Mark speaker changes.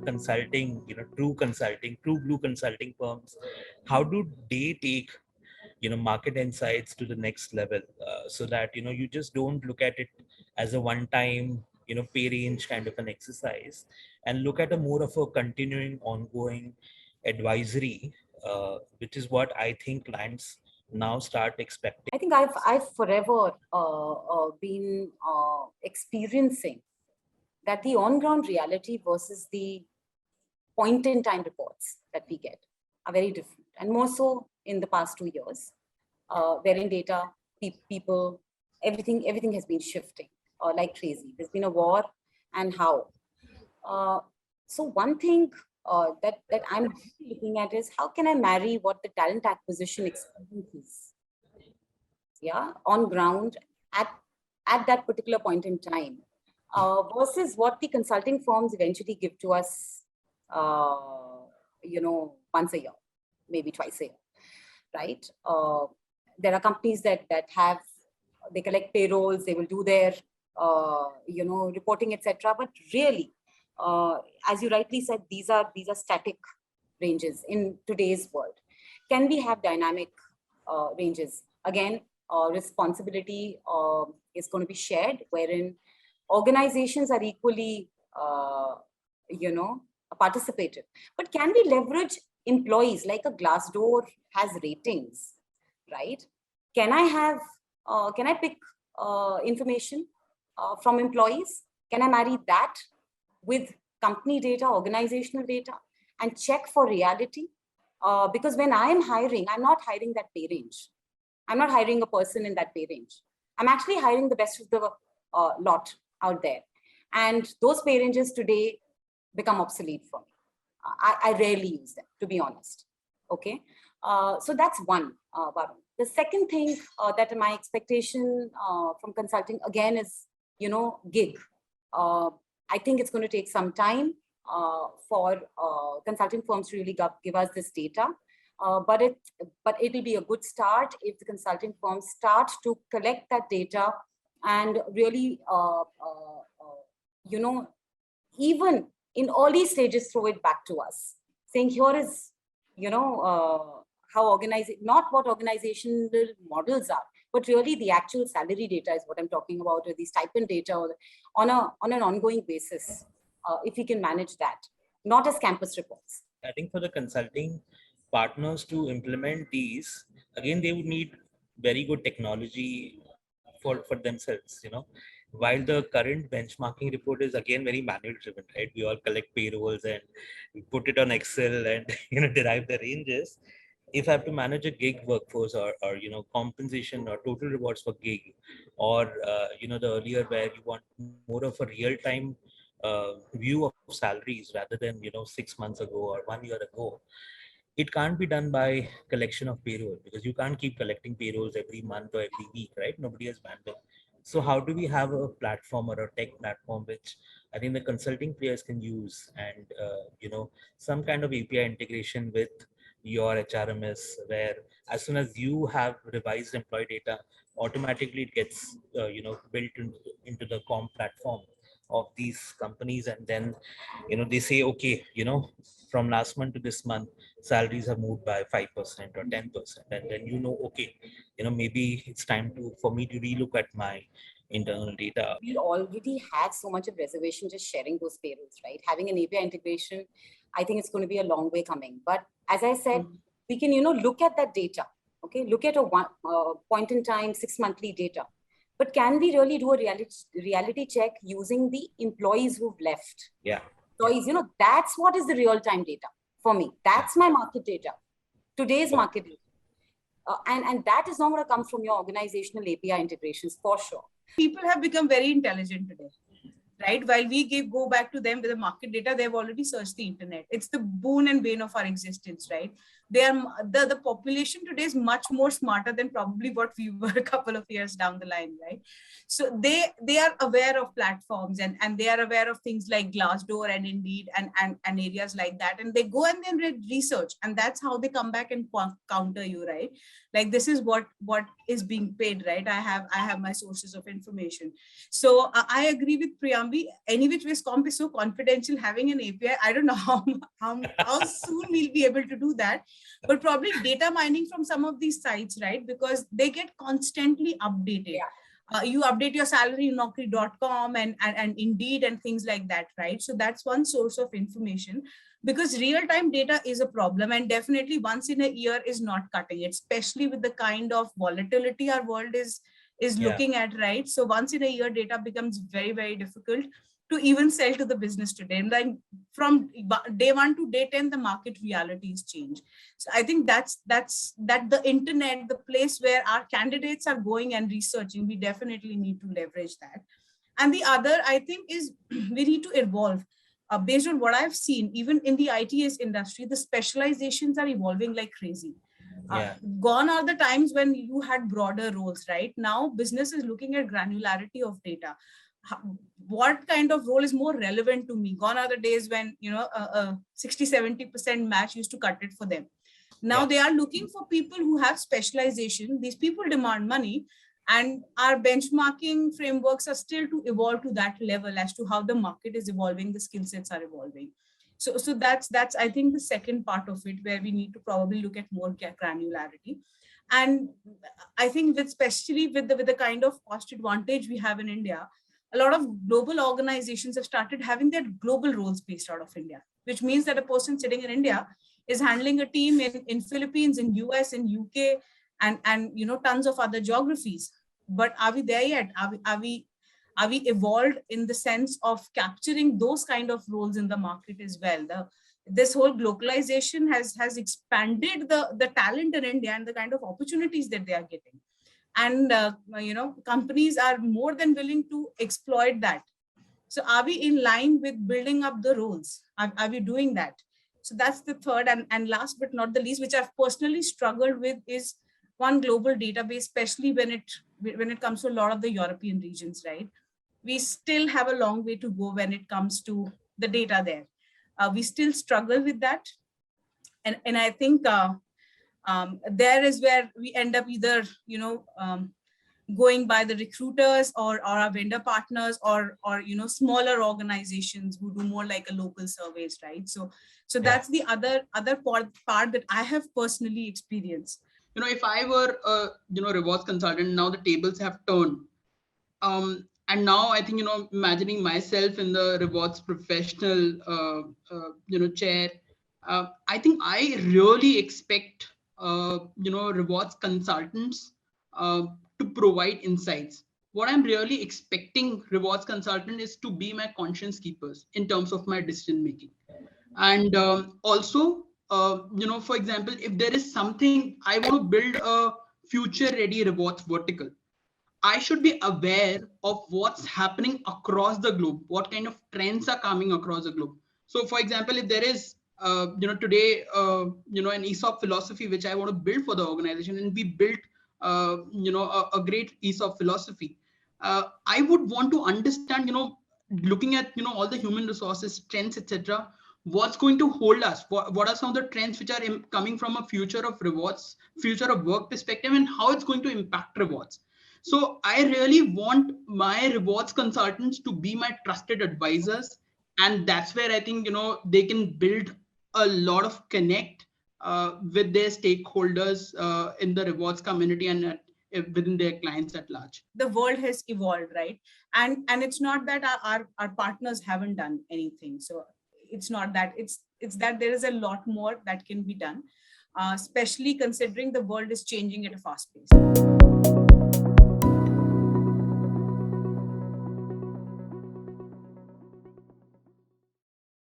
Speaker 1: consulting, true blue consulting firms, how do they take, market insights to the next level, so that, you just don't look at it as a one time, pay range kind of an exercise, and look at a more of a continuing, ongoing advisory, which is what I think clients now start expecting.
Speaker 2: I think I've forever been experiencing that the on-ground reality versus the point-in-time reports that we get are very different, and more so in the past 2 years, wherein data, people, everything has been shifting like crazy. There's been a war, and how. So one thing that I'm looking at is how can I marry what the talent acquisition experience is, on ground at that particular point in time, versus what the consulting firms eventually give to us, once a year, maybe twice a year, right? There are companies that they collect payrolls, they will do their, reporting, etc. But really, as you rightly said, these are static ranges in today's world. Can we have dynamic ranges? Again, responsibility is going to be shared, wherein organizations are equally, participative. But can we leverage employees like a Glassdoor has ratings, right? Can I pick information from employees? Can I marry that with company data, organizational data, and check for reality? Because when I am hiring, I'm not hiring that pay range. I'm not hiring a person in that pay range. I'm actually hiring the best of the lot out there. And those pay ranges today become obsolete for me. I rarely use them, to be honest. Okay. So that's one, Varun. The second thing that my expectation from consulting again is, gig. I think it's going to take some time for consulting firms to really give us this data. But it'll be a good start if the consulting firms start to collect that data and really, even in early stages, throw it back to us, saying here is, how not what organizational models are, but really the actual salary data is what I'm talking about, or the stipend data, or on an ongoing basis, if we can manage that, not as campus reports.
Speaker 1: I think for the consulting partners to implement these, again, they would need very good technology for themselves, while the current benchmarking report is again very manual driven, right? We all collect payrolls and we put it on Excel and derive the ranges. If I have to manage a gig workforce, or compensation or total rewards for gig, or the earlier where you want more of a real time view of salaries rather than 6 months ago or 1 year ago, it can't be done by collection of payroll, because you can't keep collecting payrolls every month or every week, right? Nobody has bandwidth. So how do we have a platform or a tech platform which I think the consulting players can use, and some kind of API integration with your HRMS, where as soon as you have revised employee data, automatically it gets built into the comp platform of these companies, and then they say, okay, from last month to this month, salaries have moved by 5% or 10%, and then okay, maybe it's time for me to relook at my internal data.
Speaker 2: We already have so much of reservation just sharing those payrolls, right? Having an API integration, I think it's going to be a long way coming. But as I said, we can look at that data. Okay, look at a point in time 6 monthly data. But can we really do a reality check using the employees who've left?
Speaker 1: Yeah.
Speaker 2: Employees, that's what is the real-time data for me. That's my market data, today's market data. And that is not going to come from your organizational API integrations, for sure.
Speaker 3: People have become very intelligent today, right? While we go back to them with the market data, they've already searched the internet. It's the boon and bane of our existence, right? The population today is much more smarter than probably what we were a couple of years down the line, right? So they are aware of platforms, and they are aware of things like Glassdoor and Indeed and areas like that. And they go and then research, and that's how they come back and counter you, right? Like this is what is being paid, right? I have my sources of information. So I agree with Priyambi. Any which ways comp is so confidential. Having an API, I don't know how soon we'll be able to do that, but probably data mining from some of these sites, right? Because they get constantly updated. You update your salary in naukri.com and Indeed and things like that, right? So that's one source of information, because real-time data is a problem, and definitely once in a year is not cutting it, especially with the kind of volatility our world is looking at, right? So once in a year data becomes very, very difficult to even sell to the business today. And then from day 1 to day 10, the market realities change. So I think that's the internet, the place where our candidates are going and researching, we definitely need to leverage that. And the other, I think, is we need to evolve. Based on what I've seen, even in the ITS industry, the specializations are evolving like crazy. Gone are the times when you had broader roles, right? Now business is looking at granularity of data. What kind of role is more relevant to me? Gone are the days when, you know, a 60-70% match used to cut it for them. Now they are looking for people who have specialization. These people demand money, and our benchmarking frameworks are still to evolve to that level as to how the market is evolving, the skill sets are evolving. So that's I think the second part of it, where we need to probably look at more granularity. And I think that especially with the kind of cost advantage we have in India, a lot of global organizations have started having their global roles based out of India, which means that a person sitting in India is handling a team in Philippines, in US, in UK, and you know, tons of other geographies. But are we there yet? Are we evolved in the sense of capturing those kind of roles in the market as well? This whole globalization has expanded the talent in India and the kind of opportunities that they are getting. And you know, companies are more than willing to exploit that. So are we in line with building up the roles? Are we doing that? So that's the third, and last but not the least, which I've personally struggled with, is one global database, especially when it comes to a lot of the European regions, right? We still have a long way to go when it comes to the data there. We still struggle with that. And I think there is where we end up either, you know, going by the recruiters or our vendor partners, or you know, smaller organizations who do more like a local surveys, right? So that's the other part that I have personally experienced.
Speaker 4: You know, if I were a, you know, rewards consultant, now the tables have turned. And now I think, you know, imagining myself in the rewards professional, you know, chair, I think I really expect, you know, rewards consultants to provide insights. What I'm really expecting rewards consultant is to be my conscience keepers in terms of my decision making. And also, you know, for example, if there is something I want to build a future ready rewards vertical, I should be aware of what's happening across the globe, what kind of trends are coming across the globe. So, for example, if there is, you know, today, you know, an ESOP philosophy which I want to build for the organization, and we built, you know, a great ESOP philosophy, I would want to understand, you know, looking at, you know, all the human resources, trends, etc. What's going to hold us? What are some of the trends which are coming from a future of rewards, future of work perspective, and how it's going to impact rewards? So I really want my rewards consultants to be my trusted advisors. And that's where I think, you know, they can build a lot of connect with their stakeholders in the rewards community and within their clients at large.
Speaker 3: The world has evolved, right? And it's not that our partners haven't done anything. So it's not that, it's that there is a lot more that can be done, especially considering the world is changing at a fast pace.